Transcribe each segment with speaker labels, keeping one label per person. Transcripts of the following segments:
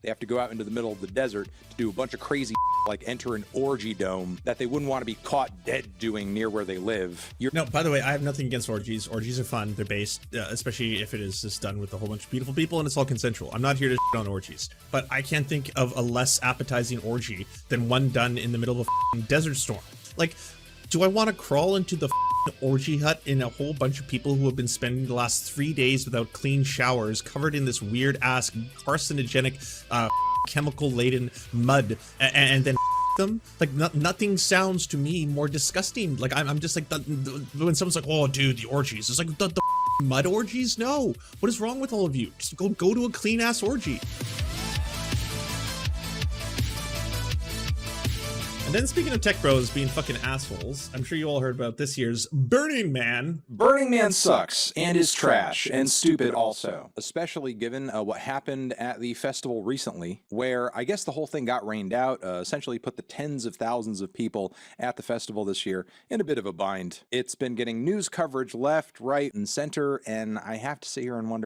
Speaker 1: they have to go out into the middle of the desert to do a bunch of crazy like enter an orgy dome that they wouldn't want to be caught dead doing near where they live.
Speaker 2: No, by the way, I have nothing against orgies. Orgies are fun. They're based, especially if it is just done with a whole bunch of beautiful people and it's all consensual. I'm not here to shit on orgies, but I can't think of a less appetizing orgy than one done in the middle of a desert storm. Like, do I want to crawl into the orgy hut in a whole bunch of people who have been spending the last 3 days without clean showers, covered in this weird ass carcinogenic, chemical laden mud, and then them? Like, nothing sounds to me more disgusting. Like, I'm just like, when someone's like, oh dude, the orgies, it's like the mud orgies. No, what is wrong with all of you? Just go to a clean ass orgy. And then speaking of tech bros being fucking assholes, I'm sure you all heard about this year's Burning Man.
Speaker 1: Burning Man sucks and is trash and stupid also. Especially given what happened at the festival recently, where I guess the whole thing got rained out, essentially put the tens of thousands of people at the festival this year in a bit of a bind. It's been getting news coverage left, right, and center, and I have to sit here and wonder.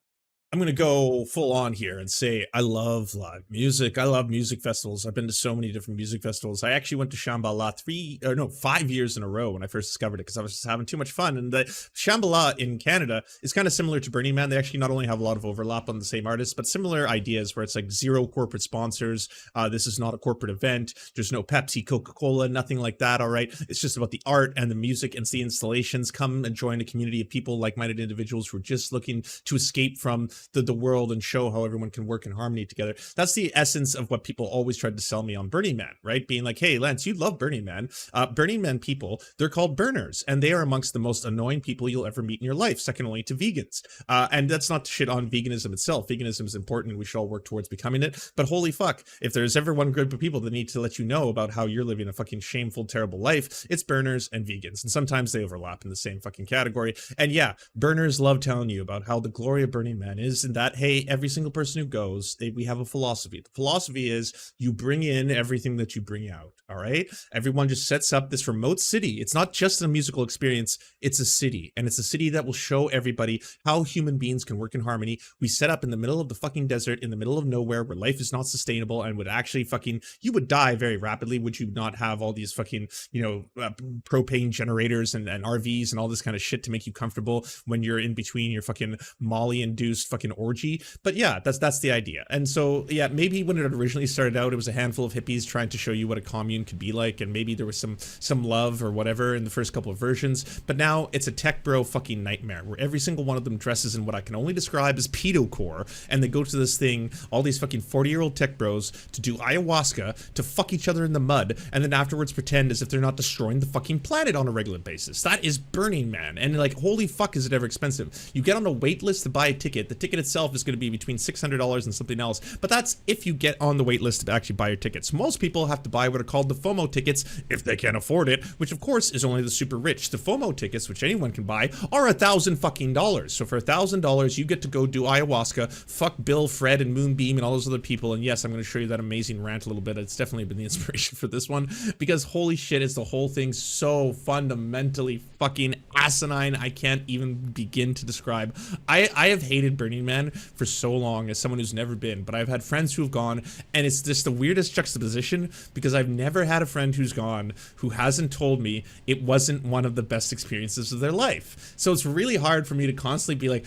Speaker 2: I'm going to go full on here and say I love live music. I love music festivals. I've been to so many different music festivals. I actually went to Shambhala 5 years in a row when I first discovered it because I was just having too much fun. And the Shambhala in Canada is kind of similar to Burning Man. They actually not only have a lot of overlap on the same artists, but similar ideas where it's like zero corporate sponsors. This is not a corporate event. There's no Pepsi, Coca-Cola, nothing like that. All right. It's just about the art and the music and the installations. Come and join a community of people, like-minded individuals who are just looking to escape from the world and show how everyone can work in harmony together. That's the essence of what people always tried to sell me on Burning Man, right? Being like, hey, Lance, you love Burning Man. Burning Man people, they're called burners, and they are amongst the most annoying people you'll ever meet in your life, second only to vegans. And that's not to shit on veganism itself. Veganism is important and we should all work towards becoming it. But holy fuck, if there's ever one group of people that need to let you know about how you're living a fucking shameful, terrible life, it's burners and vegans. And sometimes they overlap in the same fucking category. And yeah, burners love telling you about how the glory of Burning Man is and that, hey, every single person who goes, we have a philosophy. The philosophy is you bring in everything that you bring out, all right? Everyone just sets up this remote city. It's not just a musical experience, it's a city. And it's a city that will show everybody how human beings can work in harmony. We set up in the middle of the fucking desert, in the middle of nowhere, where life is not sustainable and would actually fucking, you would die very rapidly, would you not have all these fucking, propane generators and RVs and all this kind of shit to make you comfortable when you're in between your fucking Molly-induced fucking orgy. But yeah, that's the idea. And so yeah, maybe when it originally started out, it was a handful of hippies trying to show you what a commune could be like, and maybe there was some love or whatever in the first couple of versions. But now it's a tech bro fucking nightmare where every single one of them dresses in what I can only describe as pedocore, and they go to this thing, all these fucking 40-year-old tech bros, to do ayahuasca, to fuck each other in the mud, and then afterwards pretend as if they're not destroying the fucking planet on a regular basis. That is Burning Man. And like, holy fuck, is it ever expensive. You get on a wait list to buy a ticket. The ticket itself is going to be between $600 and something else, but that's if you get on the wait list to actually buy your tickets. Most people have to buy what are called the FOMO tickets if they can't afford it, which of course is only the super rich. The FOMO tickets, which anyone can buy, are $1,000 fucking dollars. So for $1,000, you get to go do ayahuasca, fuck Bill, Fred, and Moonbeam, and all those other people. And yes, I'm going to show you that amazing rant a little bit. It's definitely been the inspiration for this one, because holy shit, is the whole thing so fundamentally fucking asinine. I can't even begin to describe. I have hated Burning Man for so long as someone who's never been, but I've had friends who've gone, and it's just the weirdest juxtaposition because I've never had a friend who's gone who hasn't told me it wasn't one of the best experiences of their life. So it's really hard for me to constantly be like,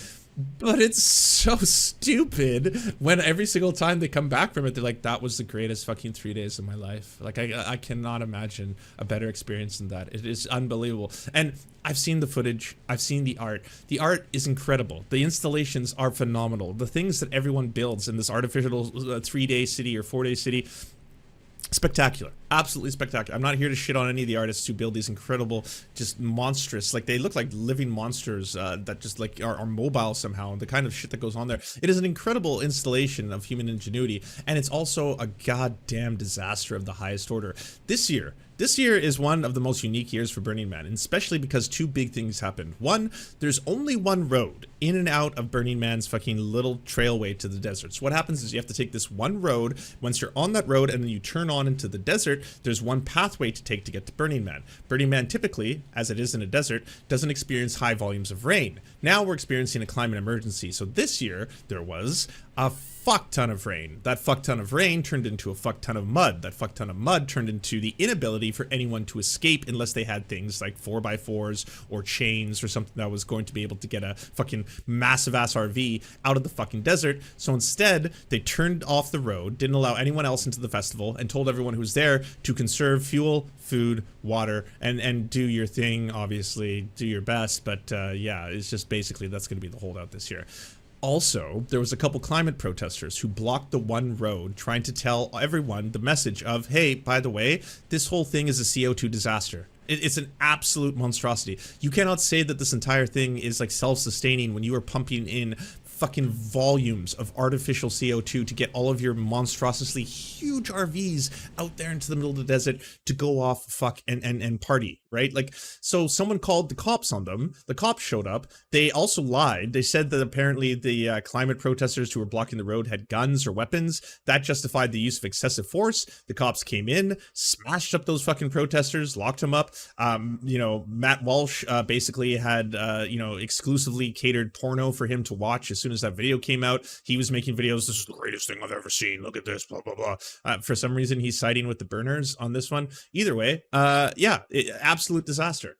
Speaker 2: but it's so stupid, when every single time they come back from it, they're like, that was the greatest fucking 3 days of my life. Like, I cannot imagine a better experience than that. It is unbelievable. And I've seen the footage. I've seen the art. The art is incredible. The installations are phenomenal. The things that everyone builds in this artificial 3-day city or 4-day city, spectacular, absolutely spectacular. I'm not here to shit on any of the artists who build these incredible, just monstrous, like they look like living monsters that just like are mobile somehow, and the kind of shit that goes on there. It is an incredible installation of human ingenuity, and it's also a goddamn disaster of the highest order. This year is one of the most unique years for Burning Man, and especially because two big things happened. One, there's only one road in and out of Burning Man's fucking little trailway to the desert. So what happens is you have to take this one road. Once you're on that road and then you turn on into the desert, there's one pathway to take to get to Burning Man. Burning Man typically, as it is in a desert, doesn't experience high volumes of rain. Now we're experiencing a climate emergency. So this year there was a fuck ton of rain. That fuck ton of rain turned into a fuck ton of mud. That fuck ton of mud turned into the inability for anyone to escape unless they had things like 4x4s or chains or something that was going to be able to get a fucking massive ass RV out of the fucking desert. So instead, they turned off the road, didn't allow anyone else into the festival, and told everyone who was there to conserve fuel, food, water, and do your thing, obviously, do your best. But yeah, it's just basically that's going to be the holdout this year. Also, there was a couple climate protesters who blocked the one road trying to tell everyone the message of, hey, by the way, this whole thing is a CO2 disaster. It's an absolute monstrosity. You cannot say that this entire thing is like self-sustaining when you are pumping in fucking volumes of artificial CO2 to get all of your monstrously huge RVs out there into the middle of the desert to go off, fuck, and party, right? Like, so someone called the cops on them. The cops showed up. They also lied. They said that apparently the climate protesters who were blocking the road had guns or weapons. That justified the use of excessive force. The cops came in, smashed up those fucking protesters, locked them up. You know, Matt Walsh basically had, you know, exclusively catered porno for him to watch as soon as that video came out. He was making videos, this is the greatest thing I've ever seen, look at this, blah, blah, blah. For some reason, he's siding with the burners on this one. Either way, yeah, absolute disaster.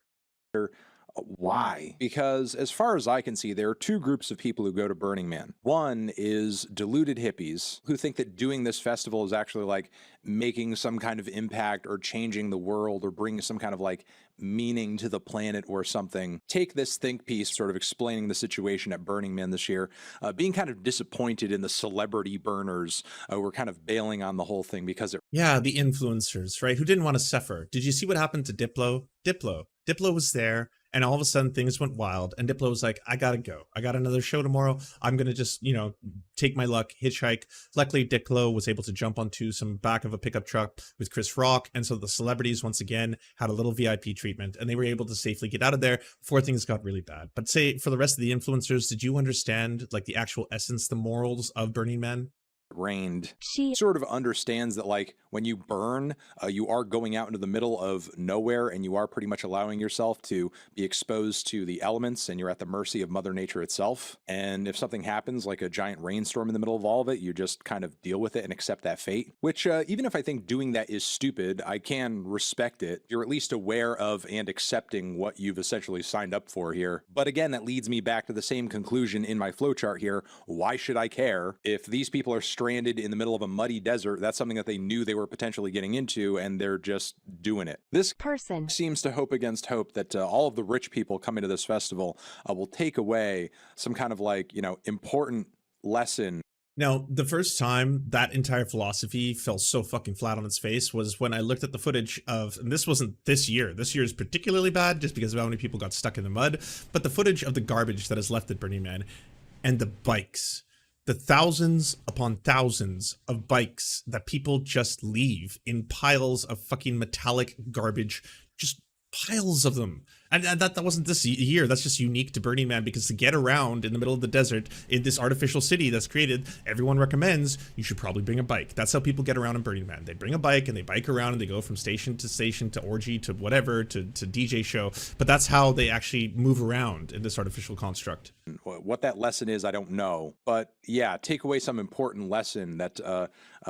Speaker 1: Why? Because as far as I can see, there are two groups of people who go to Burning Man. One is deluded hippies who think that doing this festival is actually like making some kind of impact or changing the world or bringing some kind of like meaning to the planet or something. Take this think piece sort of explaining the situation at Burning Man this year, being kind of disappointed in the celebrity burners who were kind of bailing on the whole thing because it...
Speaker 2: Yeah, the influencers, right? Who didn't want to suffer. Did you see what happened to Diplo? Diplo was there. And all of a sudden things went wild and Diplo was like, I gotta go. I got another show tomorrow. I'm gonna just, you know, take my luck, hitchhike. Luckily, Diplo was able to jump onto some back of a pickup truck with Chris Rock. And so the celebrities once again had a little VIP treatment and they were able to safely get out of there before things got really bad. But say for the rest of the influencers, did you understand like the actual essence, the morals of Burning Man?
Speaker 1: Rained, she sort of understands that like when you burn, you are going out into the middle of nowhere and you are pretty much allowing yourself to be exposed to the elements and you're at the mercy of Mother Nature itself. And if something happens like a giant rainstorm in the middle of all of it, you just kind of deal with it and accept that fate, which even if I think doing that is stupid, I can respect it. You're at least aware of and accepting what you've essentially signed up for here. But again, that leads me back to the same conclusion in my flowchart here. Why should I care if these people are stranded in the middle of a muddy desert? That's something that they knew they were potentially getting into and they're just doing it. This person seems to hope against hope that all of the rich people coming to this festival will take away some kind of like, you know, important lesson.
Speaker 2: Now, the first time that entire philosophy fell so fucking flat on its face was when I looked at the footage of, and this wasn't this year is particularly bad just because of how many people got stuck in the mud, but the footage of the garbage that is left at Burning Man and the bikes. The thousands upon thousands of bikes that people just leave in piles of fucking metallic garbage, just piles of them. And that wasn't this year. That's just unique to Burning Man because to get around in the middle of the desert in this artificial city that's created, everyone recommends you should probably bring a bike. That's how people get around in Burning Man. They bring a bike and they bike around and they go from station to orgy to whatever to DJ show. But that's how they actually move around in this artificial construct.
Speaker 1: What that lesson is, I don't know. But yeah, take away some important lesson that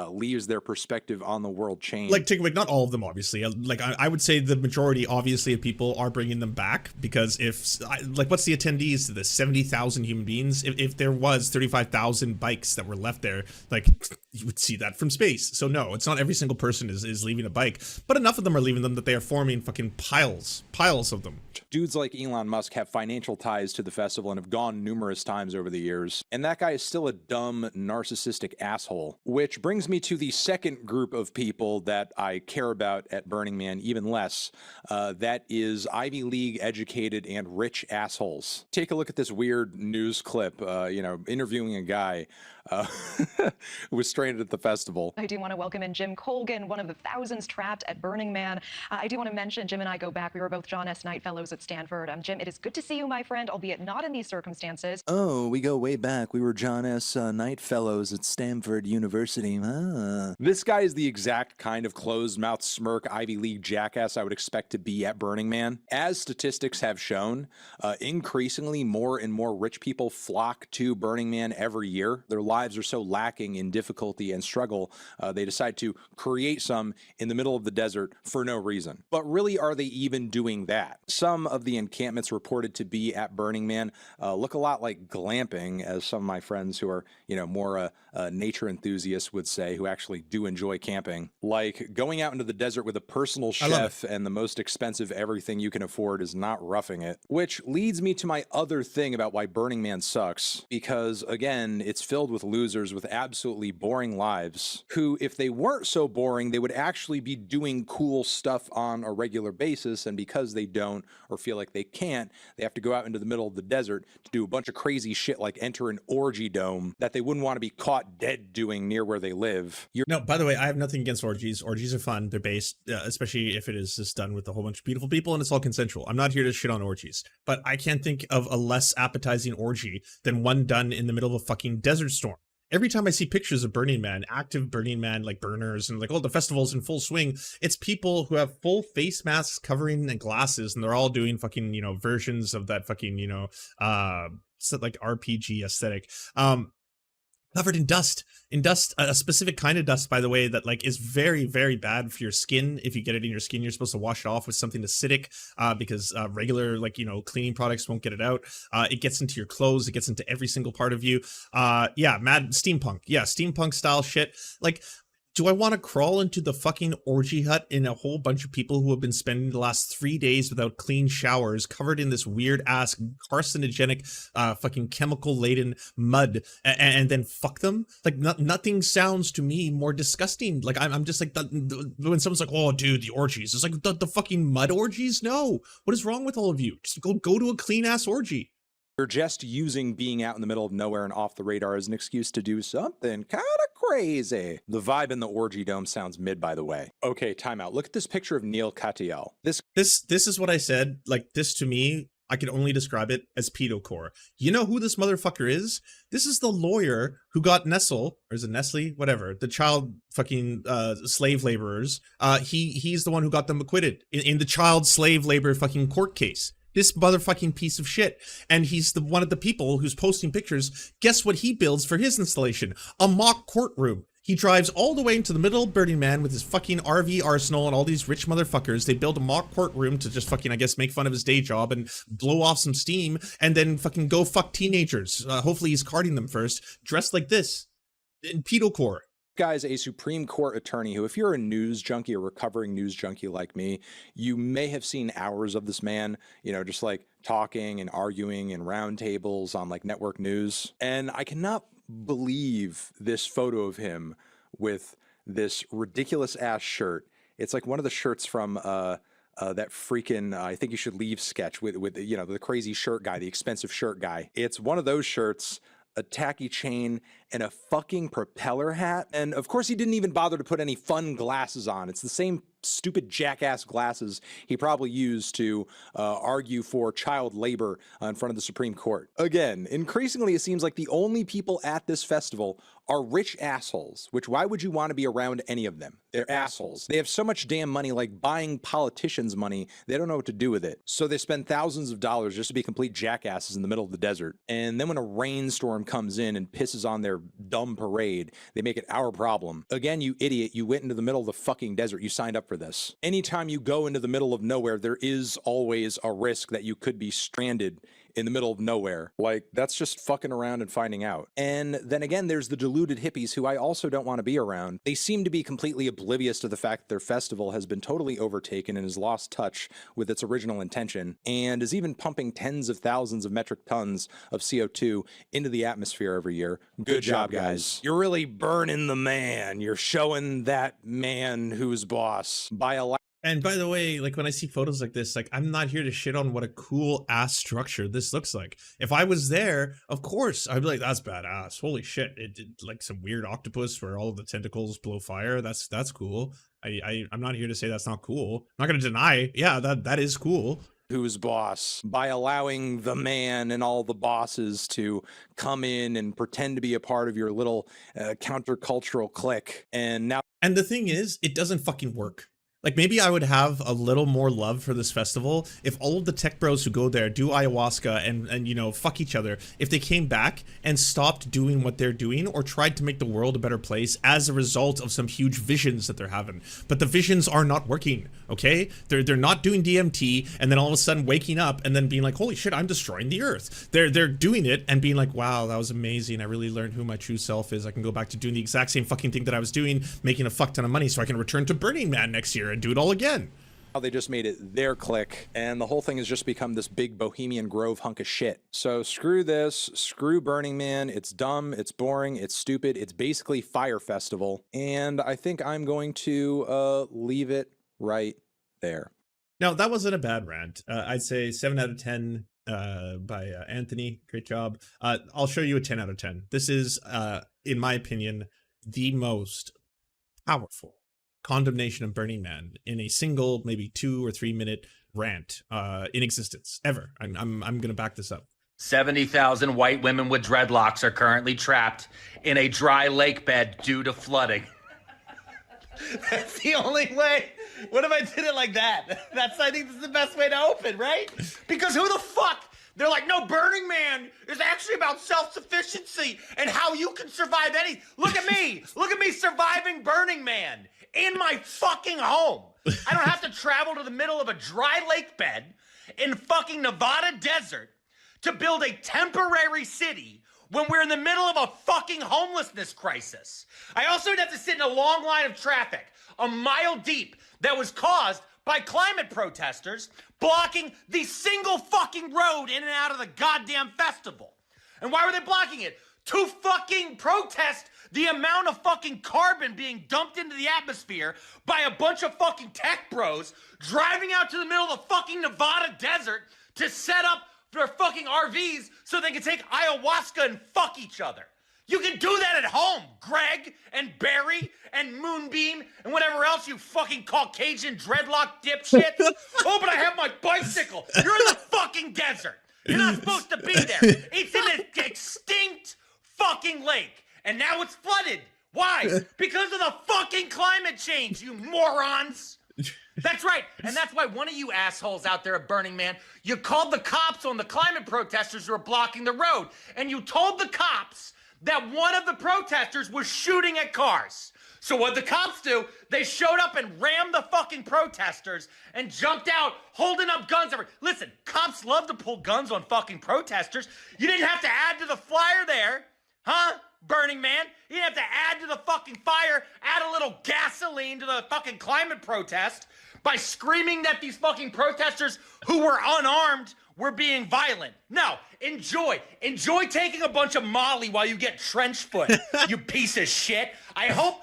Speaker 1: leaves their perspective on the world changed.
Speaker 2: Like take away, not all of them, obviously. Like I would say the majority, obviously, of people are bringing them back because if like what's the attendees to this 70,000 human beings? If there was 35,000 bikes that were left there, like you would see that from space. So no, it's not every single person is leaving a bike, but enough of them are leaving them that they are forming fucking piles of them.
Speaker 1: Dudes like Elon Musk have financial ties to the festival and have gone numerous times over the years. And that guy is still a dumb, narcissistic asshole. Which brings me to the second group of people that I care about at Burning Man even less. That is Ivy League educated and rich assholes. Take a look at this weird news clip, you know, interviewing a guy who was straight stranded at the festival.
Speaker 3: I do want to welcome in Jim Colgan, one of the thousands trapped at Burning Man. I do want to mention Jim and I go back. We were both John S. Knight Fellows at Stanford. Jim, it is good to see you, my friend, albeit not in these circumstances.
Speaker 1: Oh, we go way back. We were John S. Knight Fellows at Stanford University. This guy is the exact kind of closed-mouth smirk Ivy League jackass I would expect to be at Burning Man. As statistics have shown, increasingly more and more rich people flock to Burning Man every year. Their lives are so lacking in difficulty and struggle, they decide to create some in the middle of the desert for no reason. But really, are they even doing that? Some of the encampments reported to be at Burning Man look a lot like glamping, as some of my friends who are, more nature enthusiasts would say, who actually do enjoy camping. Like going out into the desert with a personal chef and the most expensive everything you can afford is not roughing it. Which leads me to my other thing about why Burning Man sucks, because again, it's filled with losers with absolutely boring lives who, if they weren't so boring, they would actually be doing cool stuff on a regular basis, and because they don't or feel like they can't, they have to go out into the middle of the desert to do a bunch of crazy shit like enter an orgy dome that they wouldn't want to be caught dead doing near where they live.
Speaker 2: No, by the way, I have nothing against orgies. Orgies are fun. They're based, especially if it is just done with a whole bunch of beautiful people and it's all consensual. I'm not here to shit on orgies, but I can't think of a less appetizing orgy than one done in the middle of a fucking desert storm. Every time I see pictures of Burning Man, active Burning Man, like burners and like, oh, the festival's in full swing, it's people who have full face masks covering and glasses, and they're all doing fucking, versions of that fucking, like RPG aesthetic. Covered in dust, a specific kind of dust, by the way, that like is very, very bad for your skin. If you get it in your skin, you're supposed to wash it off with something acidic, because regular, cleaning products won't get it out. It gets into your clothes. It gets into every single part of you. Yeah, mad steampunk. Yeah, steampunk style shit. Like, do I want to crawl into the fucking orgy hut in a whole bunch of people who have been spending the last 3 days without clean showers, covered in this weird ass carcinogenic, fucking chemical laden mud, and then fuck them? Like, nothing sounds to me more disgusting. Like, I'm just like, when someone's like, oh, dude, the orgies, it's like the fucking mud orgies. No, what is wrong with all of you? Just go to a clean ass orgy.
Speaker 1: You're just using being out in the middle of nowhere and off the radar as an excuse to do something kind of crazy. The vibe in the orgy dome sounds mid, by the way. Okay, timeout. Look at this picture of Neil Katyal. This
Speaker 2: is what I said. Like, this to me, I can only describe it as pedocore. You know who this motherfucker is? This is the lawyer who got Nestle, or is it Nestle? Whatever. The child fucking slave laborers. He's the one who got them acquitted in the child slave labor fucking court case. This motherfucking piece of shit. And he's one of the people who's posting pictures. Guess what he builds for his installation? A mock courtroom. He drives all the way into the middle of Burning Man with his fucking RV arsenal and all these rich motherfuckers. They build a mock courtroom to just fucking, I guess, make fun of his day job and blow off some steam and then fucking go fuck teenagers. Hopefully he's carding them first, dressed like this in pedocore.
Speaker 1: Guy's a Supreme Court attorney who, if you're a news junkie, a recovering news junkie like me, you may have seen hours of this man, just like talking and arguing in roundtables on like network news. And I cannot believe this photo of him with this ridiculous ass shirt. It's like one of the shirts from that freaking I Think You Should Leave sketch with the crazy shirt guy, the expensive shirt guy. It's one of those shirts, a tacky chain, and a fucking propeller hat. And of course he didn't even bother to put any fun glasses on. It's the same stupid jackass glasses he probably used to argue for child labor in front of the Supreme Court. Again, increasingly it seems like the only people at this festival are rich assholes, which why would you want to be around any of them? They're assholes. They have so much damn money, like buying politicians' money, they don't know what to do with it. So they spend thousands of dollars just to be complete jackasses in the middle of the desert. And then when a rainstorm comes in and pisses on their dumb parade, they make it our problem. Again, you idiot, you went into the middle of the fucking desert. You signed up for this. Anytime you go into the middle of nowhere, there is always a risk that you could be stranded in the middle of nowhere. Like, that's just fucking around and finding out. And then again, there's the deluded hippies who I also don't want to be around. They seem to be completely oblivious to the fact that their festival has been totally overtaken and has lost touch with its original intention, and is even pumping tens of thousands of metric tons of CO2 into the atmosphere every year. Good job, guys. You're really burning the man. You're showing that man who's boss by allowing
Speaker 2: And by the way, like when I see photos like this, like I'm not here to shit on what a cool ass structure this looks like. If I was there, of course, I'd be like, that's badass. Holy shit. It like some weird octopus where all of the tentacles blow fire. That's cool. I'm not here to say that's not cool. I'm not gonna deny, yeah, that is cool.
Speaker 1: Who's boss by allowing the man and all the bosses to come in and pretend to be a part of your little countercultural clique. And now
Speaker 2: And the thing is, it doesn't fucking work. Like maybe I would have a little more love for this festival if all of the tech bros who go there do ayahuasca and you know, fuck each other, if they came back and stopped doing what they're doing or tried to make the world a better place as a result of some huge visions that they're having. But the visions are not working, okay? They're not doing DMT and then all of a sudden waking up and then being like, holy shit, I'm destroying the earth. They're doing it and being like, wow, that was amazing. I really learned who my true self is. I can go back to doing the exact same fucking thing that I was doing, making a fuck ton of money so I can return to Burning Man next year and do it all again.
Speaker 1: they just made it their clique, and the whole thing has just become this big Bohemian Grove hunk of shit. So screw this, screw Burning Man. It's dumb, it's boring, it's stupid. It's basically Fire Festival, and I think I'm going to leave it right there.
Speaker 2: Now, that wasn't a bad rant. I'd say 7 out of 10 by Anthony. Great job. I'll show you a 10 out of 10. This is, in my opinion, the most powerful condemnation of Burning Man in a single, maybe 2 or 3 minute rant in existence ever. I'm gonna back this up.
Speaker 4: 70,000 white women with dreadlocks are currently trapped in a dry lake bed due to flooding. That's the only way. What if I did it like that? I think this is the best way to open, right? Because who the fuck? They're like, no, Burning Man is actually about self-sufficiency and how you can survive any. Look at me. Look at me surviving Burning Man in my fucking home. I don't have to travel to the middle of a dry lake bed in fucking Nevada desert to build a temporary city when we're in the middle of a fucking homelessness crisis. I also would have to sit in a long line of traffic, a mile deep, that was caused by climate protesters blocking the single fucking road in and out of the goddamn festival. And why were they blocking it? To fucking protest the amount of fucking carbon being dumped into the atmosphere by a bunch of fucking tech bros driving out to the middle of the fucking Nevada desert to set up their fucking RVs so they can take ayahuasca and fuck each other. You can do that at home, Greg and Barry and Moonbeam and whatever else you fucking Caucasian dreadlock dipshits. Oh, but I have my bicycle. You're in the fucking desert. You're not supposed to be there. It's in an extinct fucking lake. And now it's flooded. Why? Because of the fucking climate change, you morons. That's right. And that's why one of you assholes out there at Burning Man, you called the cops on the climate protesters who are blocking the road. And you told the cops that one of the protesters was shooting at cars. So what the cops do, they showed up and rammed the fucking protesters and jumped out holding up guns. Listen, cops love to pull guns on fucking protesters. You didn't have to add to the flyer there, huh? Burning Man. You didn't have to add to the fucking fire, add a little gasoline to the fucking climate protest by screaming that these fucking protesters who were unarmed were being violent. No, enjoy taking a bunch of Molly while you get trench foot, you piece of shit. I hope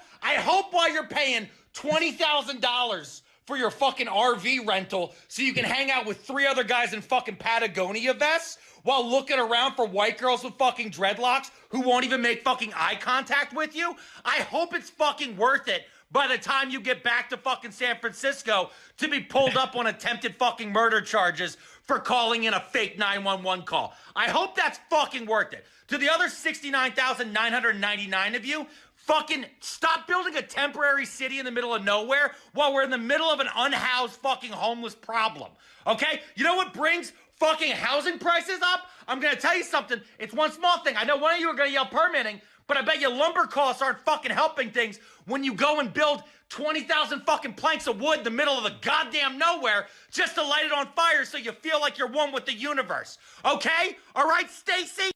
Speaker 4: while you're paying $20,000 for your fucking RV rental so you can hang out with 3 other guys in fucking Patagonia vests while looking around for white girls with fucking dreadlocks who won't even make fucking eye contact with you. I hope it's fucking worth it by the time you get back to fucking San Francisco to be pulled up on attempted fucking murder charges for calling in a fake 911 call. I hope that's fucking worth it. To the other 69,999 of you, fucking stop building a temporary city in the middle of nowhere while we're in the middle of an unhoused fucking homeless problem. Okay? You know what brings fucking housing prices up? I'm gonna tell you something. It's one small thing. I know one of you are gonna yell permitting, but I bet you lumber costs aren't fucking helping things when you go and build 20,000 fucking planks of wood in the middle of the goddamn nowhere just to light it on fire so you feel like you're one with the universe. Okay? All right, Stacy?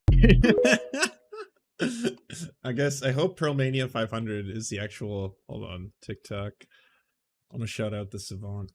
Speaker 2: I hope Pearlmania 500 is the actual, hold on, TikTok. I'm gonna shout out the savant.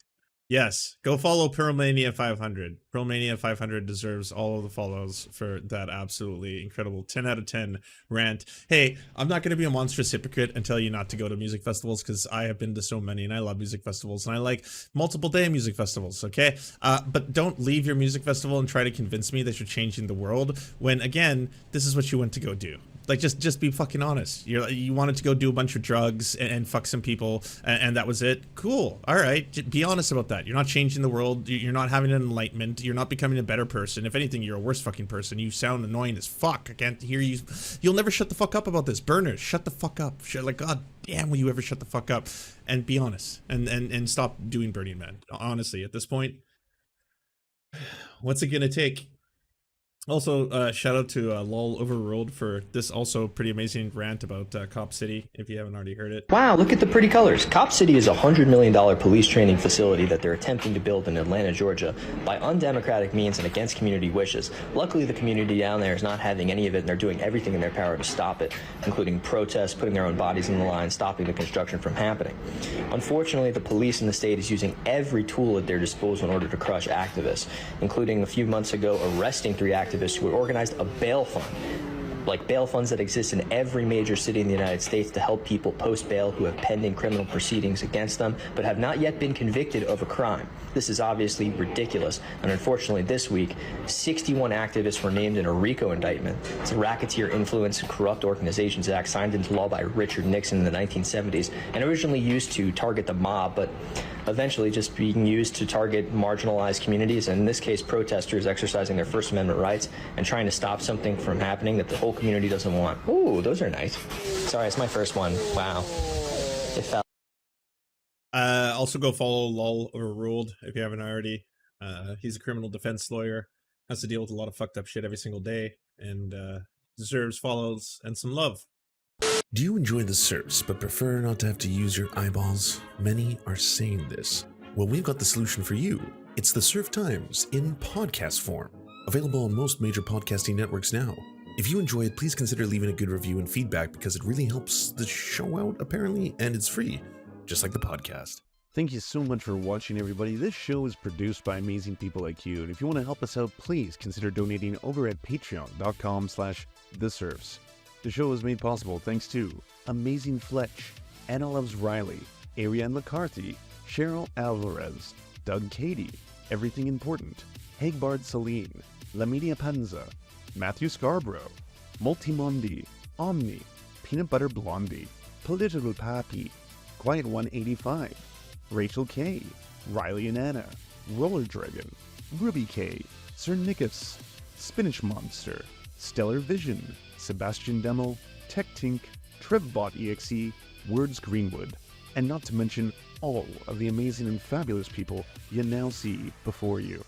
Speaker 2: Yes, go follow Pearlmania 500. Pearlmania 500 deserves all of the follows for that absolutely incredible 10 out of 10 rant. Hey, I'm not going to be a monstrous hypocrite and tell you not to go to music festivals, because I have been to so many and I love music festivals and I like multiple day music festivals, okay? But don't leave your music festival and try to convince me that you're changing the world when, again, this is what you went to go do. Like, just be fucking honest. You wanted to go do a bunch of drugs and fuck some people, and that was it. Cool. All right. Be honest about that. You're not changing the world. You're not having an enlightenment. You're not becoming a better person. If anything, you're a worse fucking person. You sound annoying as fuck. I can't hear you. You'll never shut the fuck up about this. Burners, shut the fuck up. Like, god damn, will you ever shut the fuck up and be honest and stop doing Burning Man. Honestly, at this point, what's it gonna take? Also, shout out to LOL Overruled for this also pretty amazing rant about Cop City, if you haven't already heard it.
Speaker 5: Wow, look at the pretty colors. Cop City is a $100 million police training facility that they're attempting to build in Atlanta, Georgia, by undemocratic means and against community wishes. Luckily, the community down there is not having any of it, and they're doing everything in their power to stop it, including protests, putting their own bodies in the line, stopping the construction from happening. Unfortunately, the police in the state is using every tool at their disposal in order to crush activists, including a few months ago arresting 3 activists who had organized a bail fund, like bail funds that exist in every major city in the United States to help people post bail who have pending criminal proceedings against them but have not yet been convicted of a crime. This is obviously ridiculous, and unfortunately this week, 61 activists were named in a RICO indictment. It's a Racketeer Influence and Corrupt Organizations Act signed into law by Richard Nixon in the 1970s and originally used to target the mob, but eventually just being used to target marginalized communities, and in this case protesters exercising their First Amendment rights and trying to stop something from happening that the whole community doesn't want. Ooh, those are nice. Sorry, it's my first one. Wow. It fell.
Speaker 2: Also go follow LOL Overruled if you haven't already. He's a criminal defense lawyer, has to deal with a lot of fucked up shit every single day, and deserves follows and some love.
Speaker 6: Do you enjoy the Serfs but prefer not to have to use your eyeballs? Many are saying this. Well, we've got the solution for you. It's the Serf Times in podcast form, available on most major podcasting networks now. If you enjoy it, please consider leaving a good review and feedback, because it really helps the show out, apparently, and it's free, just like the podcast.
Speaker 7: Thank you so much for watching, everybody. This show is produced by amazing people like you, and if you want to help us out, please consider donating over at patreon.com/theserfs. The show is made possible thanks to Amazing Fletch, Anna Loves Riley, Ariane McCarthy, Cheryl Alvarez, Doug Cady, Everything Important, Hagbard Celine, Lamidia Panza, Matthew Scarborough, Multimondi, Omni, Peanut Butter Blondie, Political Pappy, Quiet 185, Rachel K, Riley and Anna, Roller Dragon, Ruby K, Sir Nickus, Spinach Monster, Stellar Vision, Sebastian Demo, Tech Tink, Trevbot EXE, Words Greenwood, and not to mention all of the amazing and fabulous people you now see before you.